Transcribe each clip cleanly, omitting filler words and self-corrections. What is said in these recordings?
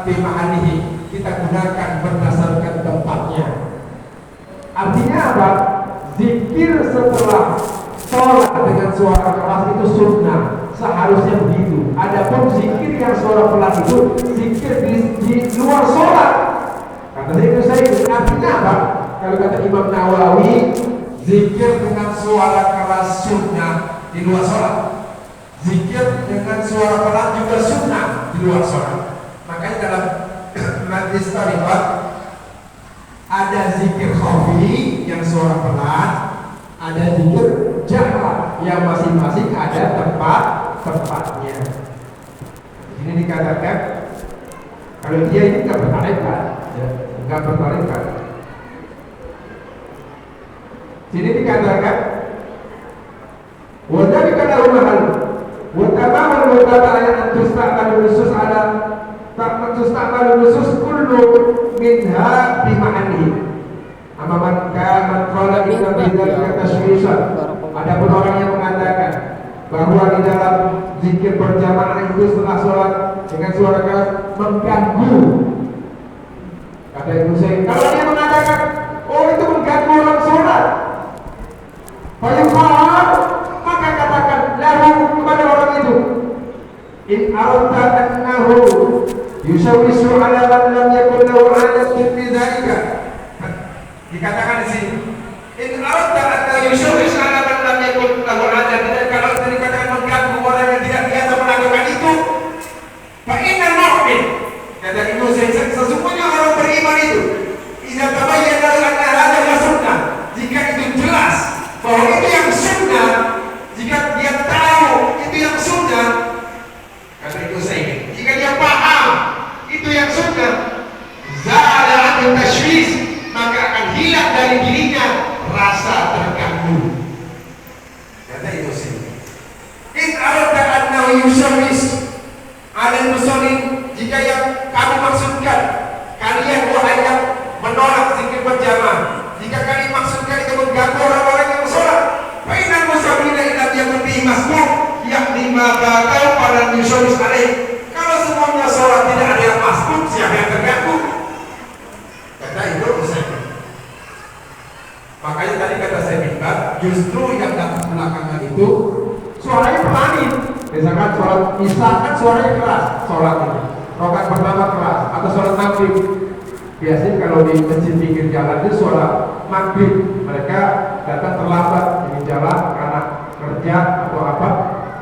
bima'anihi, kita gunakan berdasarkan tempatnya. Artinya apa? Zikir setelah sholat dengan suara keras itu sunnah, seharusnya begitu. Adapun zikir yang suara pelan itu zikir di luar sholat. Kata saya artinya apa? Kalau kata Imam Nawawi, zikir dengan suara keras sunnah di luar sholat, zikir dengan suara pelan juga sunnah di luar sholat. Makanya dalam majlis tariqat ada zikir khafi yang suara pelan, ada zikir jahra yang masing-masing ada tempatnya. Ini dikatakan kalau dia ini nggak bertarekat, ya, nggak bertarekat. Sini dikatakan wajib kana umahan wa tamaman wa ta'ala tustaqbalu nusus ala tustaqbalu nusus kullu minha bi ma'ani. Amaman kana qala inna bidzalika tashwishan. Adapun orang yang mengatakan bahwa di dalam zikir berjamaah itu setelah sholat dengan suara keras mengganggu. Kata Ibnu Zaid, kalau dia mengatakan oh itu mengganggu orang sholat, maka katakan lahu kepada orang itu, in aradta annahu yushawishu ala man lam yakun lahu adatun fi dzalika. Dikatakan di sini, in aradta annahu yushawishu ala man lam yakun lahu adatun. Kalau dikatakan mengganggu orang yang tidak biasa melakukan itu, fa inna mu'min, kata Ibnu Zaid, sesungguhnya orang beriman itu idza tabayyana anna hadha sunnah, jika itu jelas bahwa itu yang sunnah, jika dia tahu itu yang sunnah, kata itu saya, jika dia paham itu yang sunnah, zala an tashwis, maka akan hilang dari dirinya rasa terganggu. Kata itu saya, in aradta annahu yushawis ala musallin, jika yang kamu maksudkan kalian wahai yang menolak zikir berjamaah, jika kalian maksudkan itu mengganggu orang-orang yang sholat, fa'inal musallina illam yakun bihi masbuk, yakni ma baqau pada yushawis alaih. Kalau semuanya sholat tidak ada yang masbuk, siapa yang terganggu? Kata itu Utsaimin. Makanya tadi kata saya minta, justru yang datang belakangan itu suaranya pelanin. Misalkan sholat isya kan suaranya keras, sholat ini rakaat pertama keras, atau sholat maghrib. Biasanya kalau di masjid pinggir jalan itu suara maghrib, mereka datang terlambat di jalan karena kerja atau apa,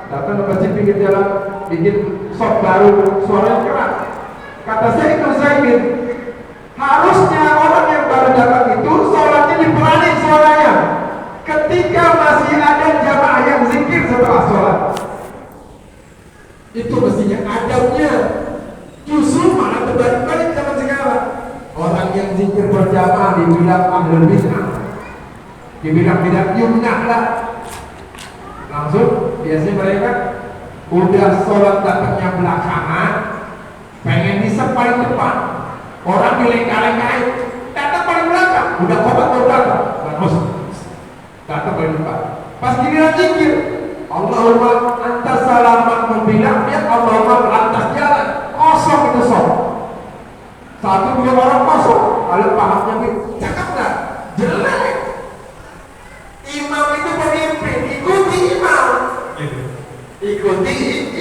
datang ke masjid pinggir jalan bikin shop baru, suaranya keras. Kata saya itu Zaidin, harusnya orang yang baru datang itu sholatnya diperanin suaranya ketika masih ada jamaah yang zikir setelah sholat. Itu mestinya adabnya. Justru malah terbalik-balik zaman sekarang. Orang yang zikir berjamaah dibilang ahlul bid'ah, dibilang bid'ah yumnah lah. Langsung biasanya mereka udah sholat datangnya belakangan, pengen bisa paling depan. Orang dilengkar-lengkarin, datang paling belakang, udah khobat baru datang. Bagus, datang paling depan. Pas giliran zikir, Allahumma anta salamat membilang dia, Allahumma lantas jalan, kosong itu sholat. Satu dua orang masuk, kalau pahamnya cakap nggak? Jelek. Imam itu pemimpin, ikuti imam. Ikuti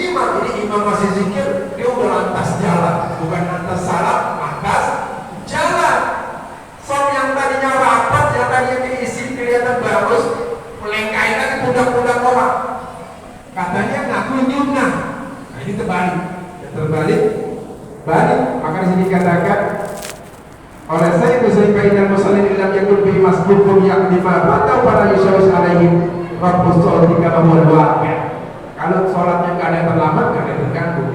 imam. Ini imam masih zikir, dia udah lantas jalan, bukan lantas salam, lantas jalan. Som yang tadinya rapat, yang tadinya diisi kelihatan bagus, melengkain lagi pundak-pundak orang. Katanya ngaku nyunah. Nah ini terbalik, terbalik. Balik, maka di sini dikatakan oleh saya itu saya kaitan musallin illam yakun bi masbukum yakni ma atau para yushawis alaihim rabbus sholatika wa waqi'. Kalau sholatnya enggak ada yang terlambat, enggak ada yang terganggu.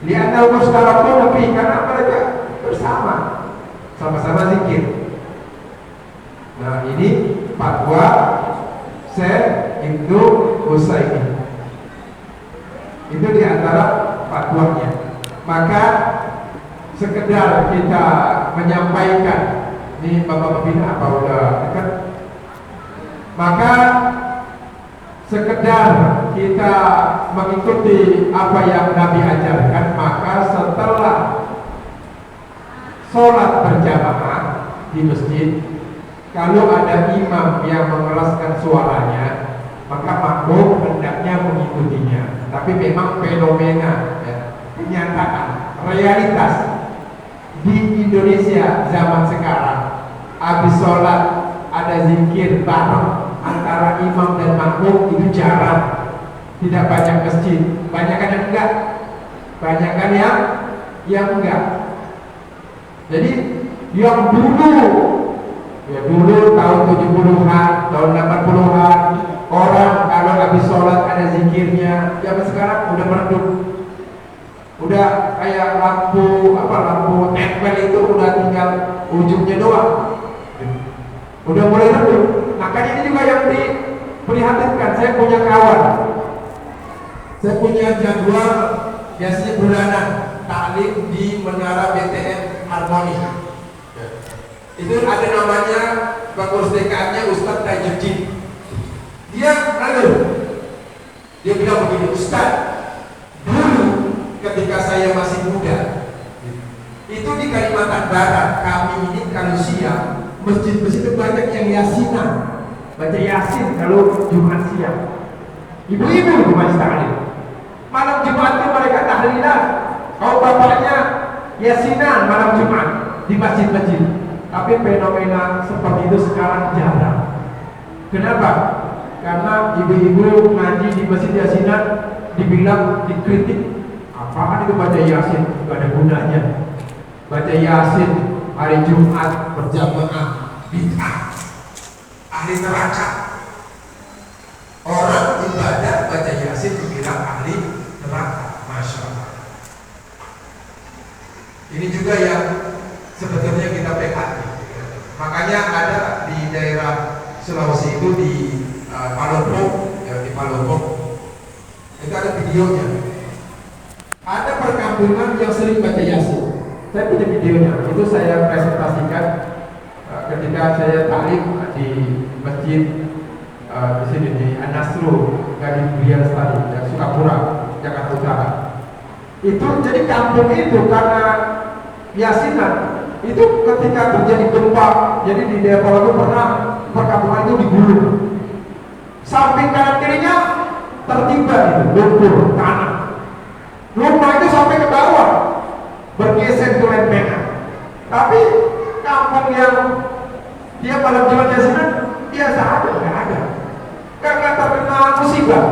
Li'annahu mustarakun fi, karena mereka bersama, sama-sama zikir. Nah, ini fatwa Syekh Ibnu Utsaimin. Itu di antara fatwanya. Maka sekedar kita menyampaikan, ini Bapak Pembina apa udah dekat? Maka sekedar kita mengikuti apa yang Nabi ajarkan, maka setelah sholat berjamaah di masjid, kalau ada imam yang mengeraskan suaranya, maka makmum hendaknya mengikutinya. Tapi memang fenomena, ya, kenyataan, realitas di Indonesia zaman sekarang, habis sholat ada zikir bareng antara imam dan makmum itu jarang. Tidak banyak masjid, banyakan yang enggak, banyakan yang enggak. Jadi yang dulu, ya dulu tahun 70-an, tahun 80-an, orang kalau habis sholat ada zikirnya. Zaman sekarang udah meredup, udah kayak lampu tempel itu udah tinggal ujungnya doang, udah mulai redup. Makanya ini juga yang diprihatinkan. Saya punya kawan, saya punya jadwal biasanya bulanan taklim di Menara BTN Harmoni. Itu ada namanya pengurus DKM-nya Ustadz Tajuddin. Dia bilang begini, Ustadz, dulu ketika saya masih muda, itu di Kalimantan Barat kami ini kalau siang masjid-masjid itu banyak yang yasinan, baca yasin kalau Jumat siang. Ibu-ibu itu masih taklim. Malam Jumat itu mereka tahlilan. Kalau bapaknya yasinan malam Jumat di masjid-masjid. Tapi fenomena seperti itu sekarang jarang. Kenapa? Karena ibu-ibu ngaji di masjid yasinan dibilang, dikritik. Apaan itu baca yasin? Gak ada gunanya. Baca yasin hari Jumat berjamaah bid'ah, ahli neraka. Orang ibadah baca yasin dibilang ahli neraka. Masya Allah. Ini juga yang sebetulnya kita prihatin. Makanya ada di daerah Sulawesi itu di Palopo, ya, di Palopo itu ada videonya. Ada perkampungan yang sering baca yasin. Saya punya videonya. Itu saya presentasikan ketika saya taklim di masjid di sini di An-Nasru, Gading Mulia Lestari, Sukapura, Jakarta Utara. Itu jadi kampung itu karena yasinan itu ketika terjadi gempa, jadi di daerah itu pernah perkampungan itu digulung, samping kanan kirinya tertimpa itu lumpur tanah, rumah itu sampai ke bawah bergeser ke lempengan. Tapi kampung yang dia pada jual yasinan biasa aja, nggak ada, karena terkena musibah,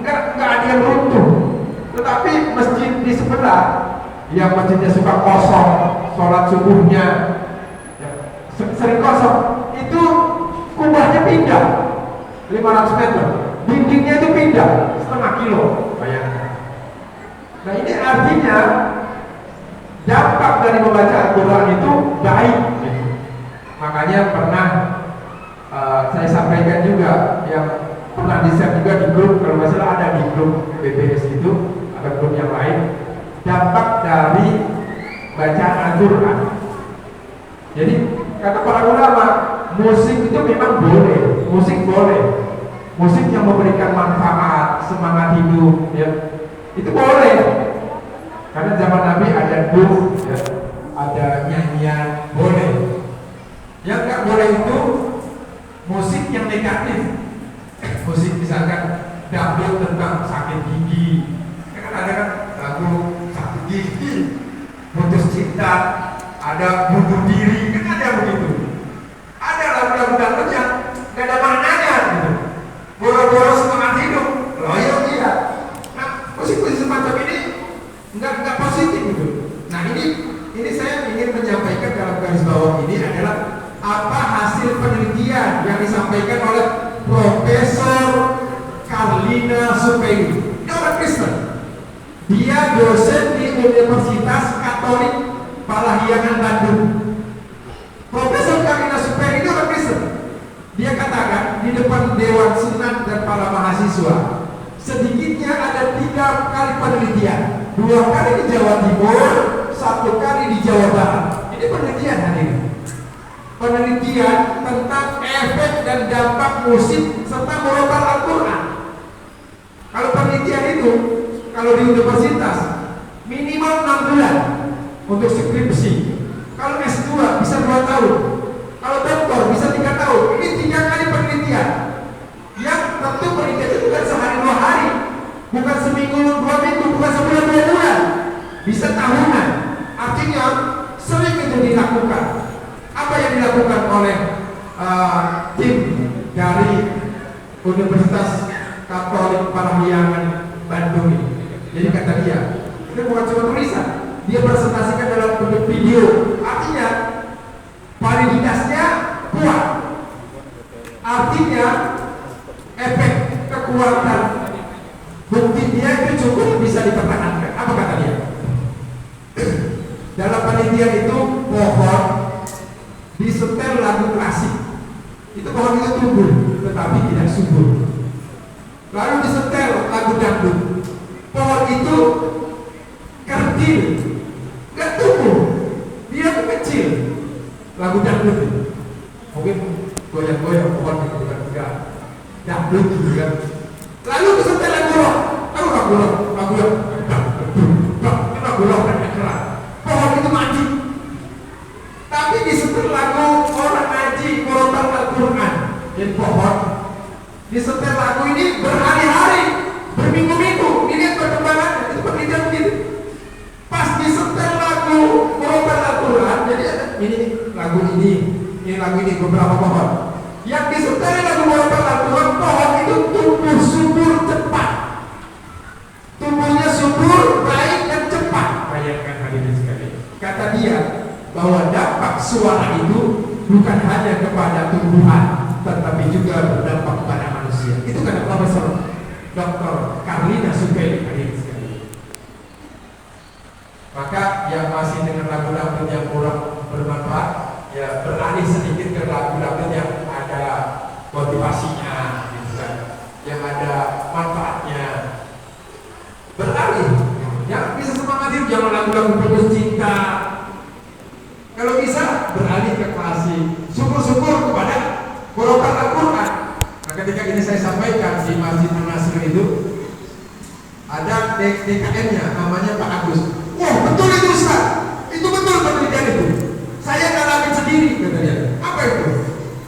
nggak ada yang runtuh. Tetapi masjid di sebelah yang masjidnya suka kosong, sholat subuhnya ya, sering kosong, itu kubahnya pindah 500 meter, dindingnya itu pindah setengah kilo, bayangkan. Nah ini artinya dampak dari membaca Al-Quran itu baik. Makanya pernah saya sampaikan juga, yang pernah di-share juga di grup, kalau nggak salah ada di grup BBS itu, atau grup yang lain, dampak dari bacaan Al-Quran. Jadi kata para ulama, musik itu memang boleh, musik boleh, musik yang memberikan manfaat, semangat hidup, ya, itu boleh. Karena zaman Nabi ada duh, ya, ada nyanyian, boleh. Yang nggak boleh itu musik yang negatif, musik misalkan dangdut tentang sakit gigi, kan ada kan lagu sakit gigi, putus cinta, ada bunuh diri, kan ada begitu. Ada lagu-lagu dangdut yang nggak ada maknanya gitu, boro-boro semangat hidup, loyal iya. Nah musik-musik semacam ini nggak positif gitu. Nah ini saya ingin menyampaikan dalam garis bawah ini adalah apa hasil penelitian yang disampaikan oleh Profesor Carlina Supeli. Ini orang Kristen. Dia dosen di Universitas Katolik Parahyangan Bandung. Profesor Carlina Supeli ini orang Kristen. Dia katakan di depan Dewan Senat dan para mahasiswa, sedikitnya ada 3 kali penelitian, 2 kali di Jawa Timur, 1 kali di Jawa Barat. Ini penelitian hadirin. Penelitian tentang efek dan dampak musik serta murotal Al-Quran. Kalau penelitian itu, kalau di universitas minimal 6 bulan untuk skripsi. Kalau tahun. Kalau dokter bisa 3 tahun. Ini 3 kali penelitian. Yang tentu penelitian itu bukan sehari 2 hari, bukan seminggu 2 minggu, bukan sebulan 2 bulan, bisa tahunan. Artinya sering itu dilakukan. Apa yang dilakukan oleh tim dari Universitas Katolik Parahyangan Bandung ini? Jadi kata dia, itu bukan cuma tulisan, dia presentasikan dalam bentuk video. Artinya validitasnya kuat. Artinya efek kekuatan bukti dia itu cukup bisa dipertahankan. Apa kata dia? Dalam penelitian itu pohon disetel lagu klasik, itu pohon itu tumbuh tetapi tidak subur. Lalu disetel lagu dangdut, pohon itu kerdil, nggak tumbuh, dia tuh kecil. Lagu dangdut mungkin goyang-goyang pohon itu bukan enggak dangdut gitu kan. Lalu disetel lagu rock, lagu rock dan keras, pohon itu maju. Tapi disetel lagu orang ngaji, korotan Al-Quran, dan pohon disetel lagu ini berhari-hari, berminggu-minggu, dilihat perkembangannya. Itu penelitian begitu. Pas disetel lagu korotan Al-Quran, jadi ini lagu ini beberapa pohon. Yang disetel lagu korotan Al-Quran, pohon itu tumbuh subur cepat. Tumbuhnya subur, baik dan cepat. Bayangkan hadirin sekalian. Kata dia bahwa dampak suara itu bukan hanya kepada tumbuhan, tetapi juga berdampak kepada manusia. Itu kata Profesor Dr. Carlina Supeli, hadirin sekalian. Maka yang masih dengan lagu-lagu yang kurang bermanfaat, ya beralih sedikit ke lagu-lagu yang ada motivasinya, gitu kan, yang ada manfaatnya. Beralih, yang bisa semangat itu jangan lagu-lagu putus cinta. Kalau bisa beralih ke klasik, syukur-syukur kepada korotan Al-Quran. Nah, ketika ini saya sampaikan di Masjid An-Nasr itu ada DKM-nya, namanya Pak Agus. Wah, betul itu Ustaz, itu betul penelitian itu. Saya ngalamin sendiri, kata dia. Apa itu?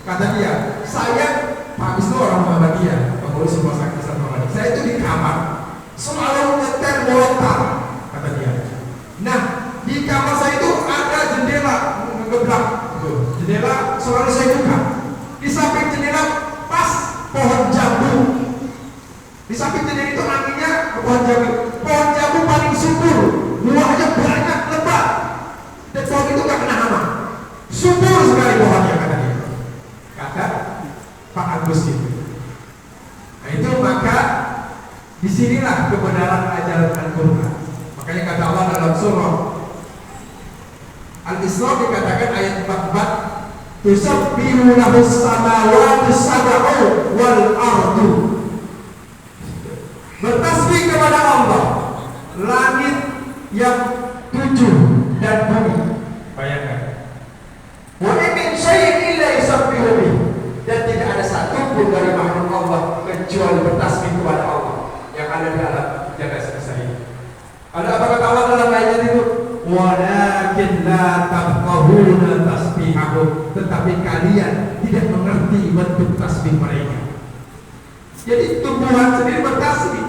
Kata dia, saya, Pak Agus itu orang Muhammadiyah, pengurus rumah sakit Islam Muhammadiyah. Saya itu di kamar selalu nyetel molotov, kata dia. Nah, di kamar saya itu ada jendela ngegeblak, jendela selalu saya buka. Di samping jendela pas pohon jambu. Di samping jendela itu anginnya ke pohon jambu. Pohon jambu paling subur, buahnya banyak, lebat, dan pohon itu gak kena hama. Subur sekali pohonnya, kata dia. Kata Pak Agus itu. Nah itu maka disinilah kebenaran ajaran Al-Quran. Makanya kata Allah dalam surah Al-Isra dikatakan ayat 44, tusabbihu lahu samawati sab'u wal ardu. Bertasbih kepada Allah langit yang 7 dan bumi. Bayangkan. Wa min syai'in illa yusabbihu bih. Dan tidak ada satu pun dari makhluk Allah kecuali bertasbih kepada Allah yang ada di alam jagat semesta ini. Ada apa kata Allah dalam ayat itu? Walakin la tafqahuna tasbihahum, tetapi kalian tidak mengerti bentuk tasbih mereka. Jadi tumbuhan sendiri bertasbih,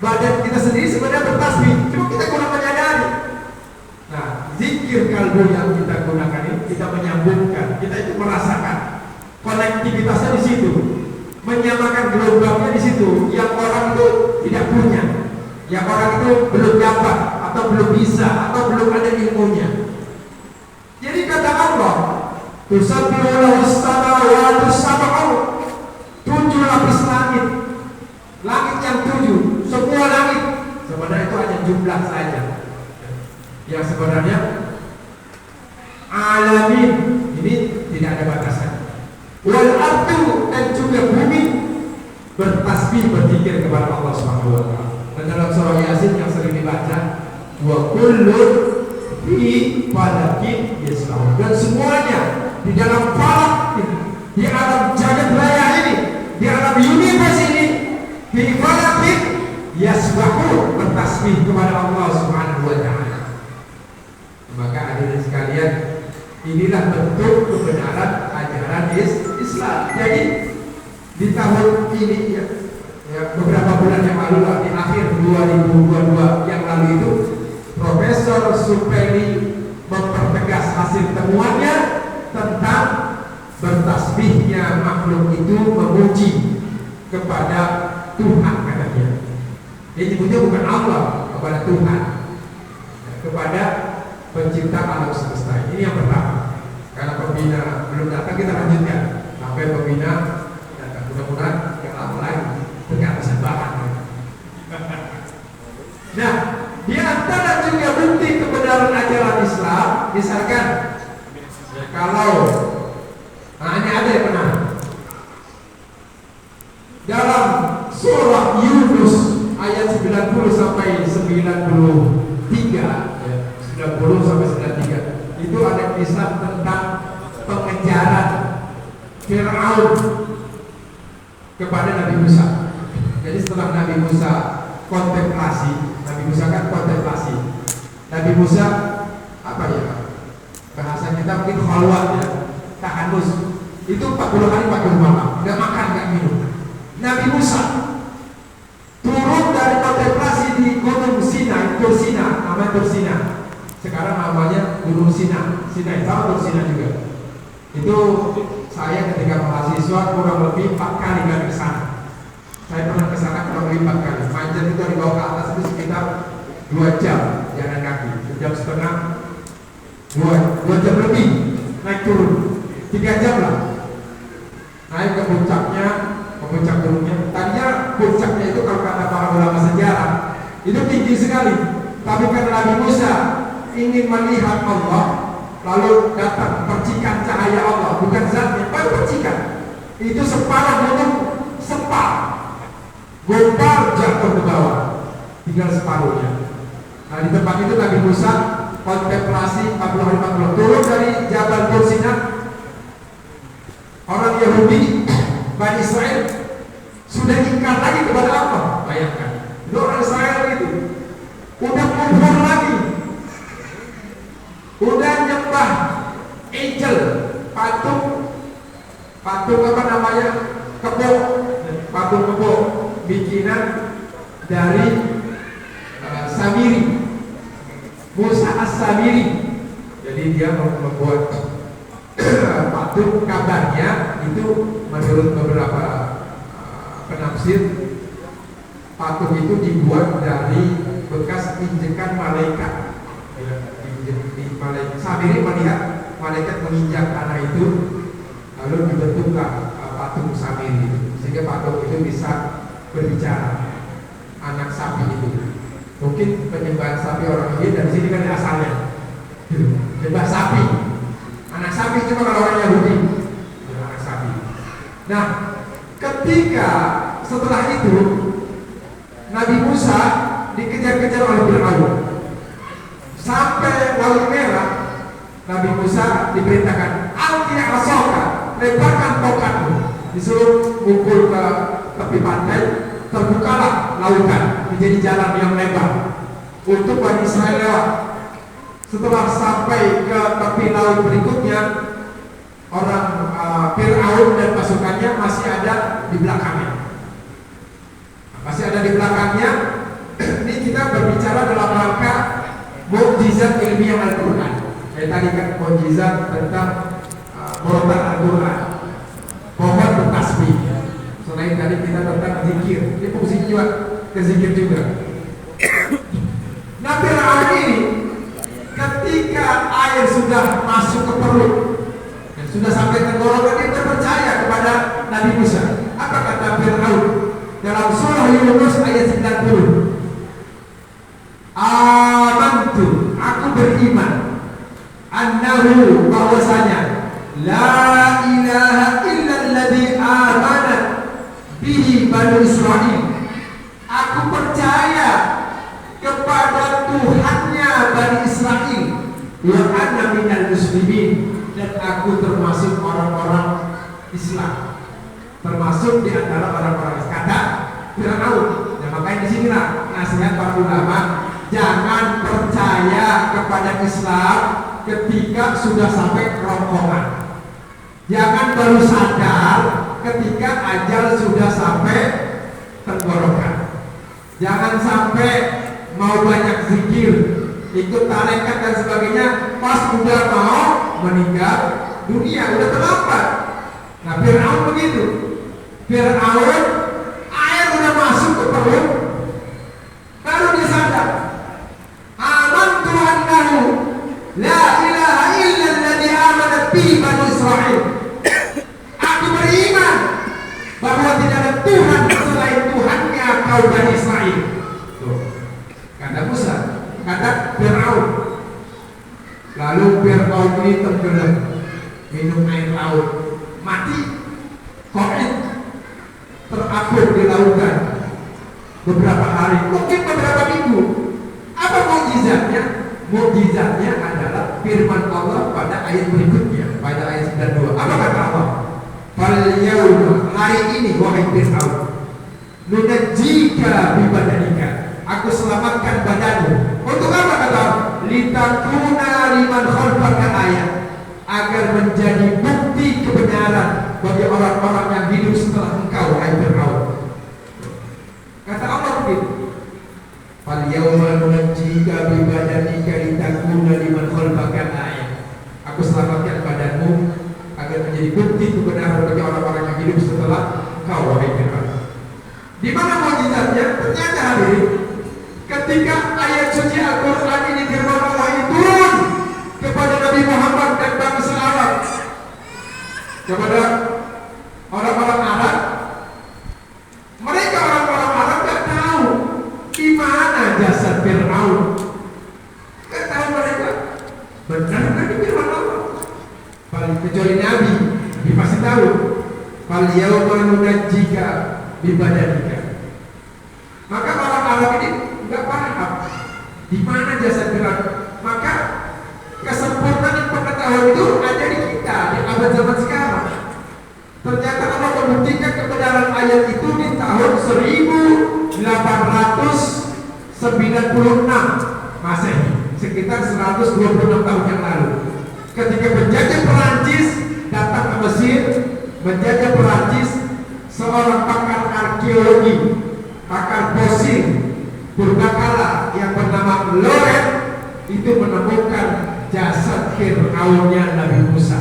badan kita sendiri sebenarnya bertasbih, cuma kita kurang menyadari. Nah, zikir kalbu yang kita gunakan ini, kita menyambungkan, kita itu merasakan konektivitasnya di situ, menyamakan gelombangnya di situ, yang orang itu tidak punya, yang orang itu belum dapat, atau belum bisa, atau belum ada ilmunya. Jadi kata Allah, tusabbihu lahu samawati sab'u, 7 lapis langit, langit yang 7, semua langit. Sebenarnya itu hanya jumlah saja. Yang sebenarnya alamin ini tidak ada batasan. Wal ardu, dan juga bumi bertasbih, berzikir kepada Allah Subhanahu wa taala. Dan dalam surah Yasin yang sering dibaca, wa kullun fi falakin yasbahun, dan semuanya di dalam falak ini, di alam jagat raya ini, di alam universe ini, fi falakin yasbahun, bertasbih kepada Allah Subhanahu wa taala. Maka hadirin sekalian, Inilah bentuk kebenaran ajaran Islam. Jadi di tahun ini beberapa bulan yang lalu lah, di akhir 2022 yang lalu itu, Profesor Supeli mempertegas hasil temuannya tentang bertasbihnya makhluk itu memuji kepada Tuhan katanya. Dia nyebutnya bukan Allah, kepada Tuhan, kepada pencipta alam semesta. Ini yang pertama. Karena pembina belum datang, kita lanjutkan sampai pembina datang. Mudah-mudahan yang lama lagi ternyata bisa bahan. Nah, di antara juga bukti kebenaran ajaran Islam, misalkan kalau ini ada yang benar dalam surah Yunus ayat 90 sampai 93, 90 sampai 93, itu ada kisah tentang pengejaran Fir'aun kepada Nabi Musa. Jadi setelah Nabi Musa kontemplasi, Nabi Musa kan kontemplasi, Nabi Musa apa ya, bahasa kita mungkin khalwat ya, tahanus, itu 40 hari 40 malam, nggak makan, nggak minum. Nabi Musa turun dari kontemplasi di Gunung Sinai, Tursina, namanya Tursina. Sekarang namanya Gunung Sinai, sama Tursina juga. Itu saya ketika mahasiswa kurang lebih 4 kali ke sana. Saya pernah ke sana kurang lebih 4 kali. Manjat itu di bawah ke atas itu sekitar 2 jam jalan kaki, 1 jam setengah, 2 jam lebih naik turun, 3 jam lah. Naik ke puncaknya, ke puncak gunungnya. Tadinya puncaknya itu kalau kata para ulama sejarah itu tinggi sekali, tapi karena Nabi Musa ingin melihat Allah, lalu datang percikan cahaya Allah, bukan zatnya, tapi percikan. Itu separuh gunung, gompal jatuh ke bawah, tinggal separuhnya. Nah di tempat itu Nabi Musa kontemplasi 40 hari 40, turun dari Jabal Tursina. Orang Yahudi, Bani Israel sudah ingkar lagi kepada Allah. Bayangkan, itu orang Israel itu udah kubur lagi, udah nyembah angel, patung apa namanya, kebo, patung kebo bikinan dari Samiri, Musa As-Samiri. Jadi dia membuat patung, kabarnya itu menurut beberapa penafsir, patung itu dibuat dari bekas injekan malaikat. Samiri melihat malaikat menginjak tanah itu, lalu dibentuklah patung Samiri, sehingga patung itu bisa berbicara. Anak sapi itu, mungkin penyembahan sapi orang ini dari sini kan asalnya, penyembah sapi. Anak sapi cuma kalau orang Yahudi, anak sapi. Nah, ketika setelah itu Nabi Musa dikejar-kejar oleh Fir'aun sampai Laut Merah, Nabi Musa diperintahkan alqi asaka, lemparkan tongkatmu, disuruh mukul ke tepi pantai, terbukalah lautan menjadi jalan yang lebar untuk Bani Israel lewat. Setelah sampai ke tepi laut berikutnya, orang Fir'aun dan pasukannya masih ada di belakangnya. Ini kita berbicara dalam rangka mukjizat ilmiah Al-Quran. Tadi kan mukjizat tentang murotal Al-Quran, pohon bertasbih. Selain tadi kita tentang zikir, ini fungsi juga ke zikir juga. Nah, Fir'aun ini ketika air sudah masuk ke perut dan sudah sampai tenggorokan, dia percaya kepada Nabi Musa. Apa kata Fir'aun dalam surah Yunus ayat 90? Amantu, aku beriman, annahu, bahwasanya la ilaha illalladzi amanat bihi Bani Israil. Aku percaya kepada Tuhannya Bani Israel, wa ana minal muslimin, dan aku termasuk orang-orang Islam, termasuk di antara orang-orang Islam. Kata Fir'aun. Nah, makanya di sinilah nasihat para ulama, jangan percaya kepada Islam ketika sudah sampai kerongkongan. Jangan baru sadar ketika ajal sudah sampai tenggorokan. Jangan sampai mau banyak zikir, ikut tarekat dan sebagainya, pas udah mau meninggal dunia, udah terlambat. Nah, Fir'aun begitu. Fir'aun air udah masuk ke perut, baru dia sadar. Amantu annahu la ilaha illa alladhi amanat bihi Banu Israil. Aku beriman bahwa tidak ada Tuhan selain Tuhannya kaum Bani Israel. Tuh, kata Musa, kata Fir'aun. Lalu Fir'aun ini tenggelam, minum air laut, mati, COVID, terapung di lautan beberapa hari, mungkin beberapa minggu. Apa mukjizatnya? Mukjizatnya adalah firman Allah pada ayat berikutnya, pada ayat 92. Apa kata Allah? Fal yauma, hari ini wahai Fir'aun, nunajjika bi badanika, aku selamatkan badanmu. Untuk apa kata Allah? Litakuna liman khalfaka ayat, agar menjadi bukti kebenaran bagi orang-orang yang hidup setelah engkau, wahai Fir'aun. Kata Allah begitu. Fal yauma nunajjika bi badanika litakuna liman khalfaka ayat. Aku selamatkan badanmu agar menjadi bukti kebenaran bagi orang-orang yang hidup setelah engkau, wahai Fir'aun. Di mana mukjizatnya? Ternyata hadirin, ketika ayat suci Al-Quran ini firman Allah ini turun kepada Nabi Muhammad dan bangsa Arab, kepada orang-orang Arab, mereka orang-orang Arab gak tahu di mana jasad Fir'aun. Gak tahu mereka. Benar kan di firman Allah? Paling kecuali Nabi pasti tahu. Fal yauma nunajjika bi badanika. Maka orang Arab ini nggak paham di mana jasad Fir'aun. Maka kesempurnaan pengetahuan itu ada di kita di abad zaman sekarang. Ternyata Allah membuktikan kebenaran ayat itu di tahun 1896 Masehi, sekitar 126 tahun yang lalu. Ketika penjajah Perancis datang ke Mesir, menjajah Perancis, seorang pakar arkeologi, pakar fosil purbakala yang bernama Laurent itu menemukan jasad Fir'aunnya Nabi Musa.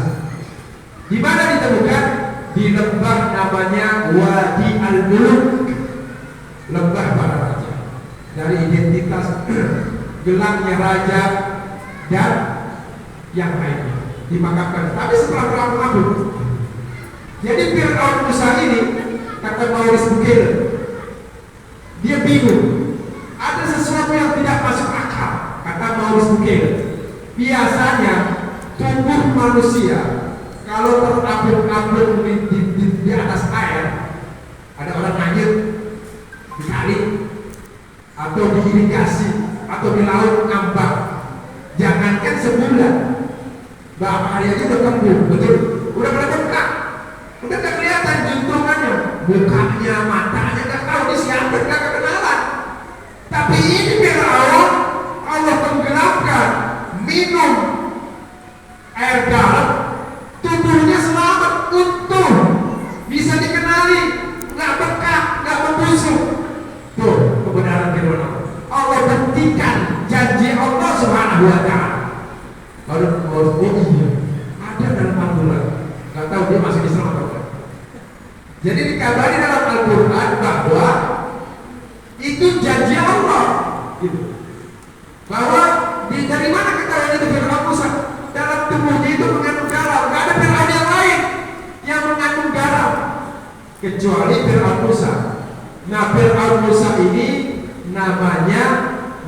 Di mana ditemukan? Di lembah namanya Wadi Al-Muluk, lembah para raja. Dari identitas gelangnya raja dan yang lainnya dimakamkan. Tapi setelah perang kabut. Jadi Fir'aun Musa ini, kata Maurice Bucaille, dia bingung. Ada sesuatu yang tidak masuk akal, kata Maurice Bucaille. Biasanya tubuh manusia kalau terapung-apung di atas air, ada orang nganyut di kali atau di irigasi atau di laut ngambang, jangankan sebulan, berapa hari aja udah kembung, betul? Udah pada bengkak, udah gak kelihatan juntrungannya, mukanya, matanya gak tahu ini siapa, gak kenalan. Tapi ini Fir'aun Allah tenggelamkan, minum air dalam, tubuhnya selamat, utuh, bisa dikenali, gak bengkak, gak membusuk. Tuh kebenaran firman Allah. Allah buktikan janji Allah Subhanahu wa ta'ala. Oh iya, ada dalam Al-Quran. Gak tahu dia masih diselamatkan. Jadi dikabari dalam Al-Quran bahwa itu janji Allah, gitu. Bahwa dari mana ketahuan itu Fir'aun Musa? Dalam tubuhnya itu mengandung garam. Gak ada Fir'aun yang lain yang mengandung garam kecuali Fir'aun Musa. Nah, Fir'aun Musa ini namanya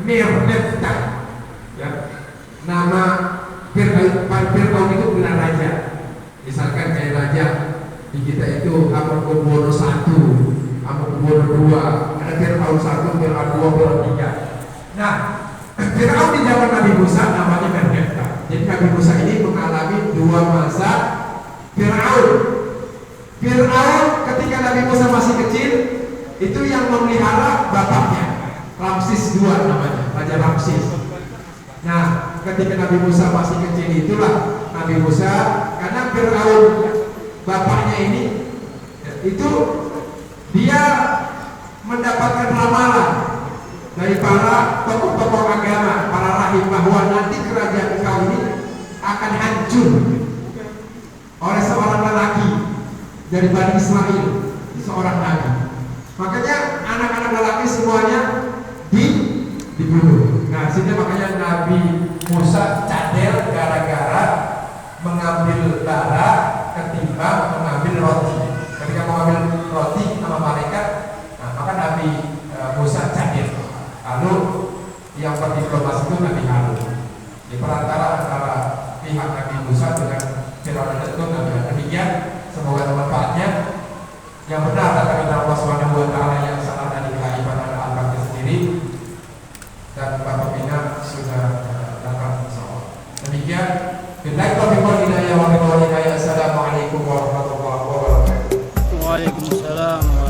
Merneptah, ya. Nama Fir'aun itu gelar raja. Misalkan kayak raja di kita itu Hamengkubuwono I, Hamengkubuwono II, ada Fir'aun I, Fir'aun II, Fir'aun III. Nah, Fir'aun di zaman Nabi Musa namanya Merneptah. Jadi Nabi Musa ini mengalami dua masa Fir'aun. Fir'aun ketika Nabi Musa masih kecil itu yang memelihara bapaknya, Ramses II namanya, Raja Ramses. Nah, ketika Nabi Musa masih kecil itulah Nabi Musa, karena Fir'aun bapaknya ini itu dia mendapatkan ramalan dari para tokoh-tokoh agama, para rahib, bahwa nanti kerajaan engkau ini akan hancur oleh seorang lelaki dari Bani Israel, seorang nabi. Makanya anak-anak lelaki semuanya dibunuh. Nah, sehingga makanya Nabi Musa cadel gara-gara mengambil darah ketimbang mengambil roti. Ketika mengambil roti sama malaikat, nah, maka Nabi Musa cadel. Lalu yang berdiplomasi itu Nabi Harun. Di perantara antara pihak Nabi Musa dengan Firaun itu Nabi Harun. Demikian, semoga manfaatnya. Yang benar datang dari Allah Subhanahu wa taala, yang salah dari keaiban al-Fatih sendiri, dan Pak Pembina sudah datang insyaallah. Demikian, billahi taufiq wal hidayah wa billahi hidayah. Assalamualaikum warahmatullahi wabarakatuh. Waalaikumsalam.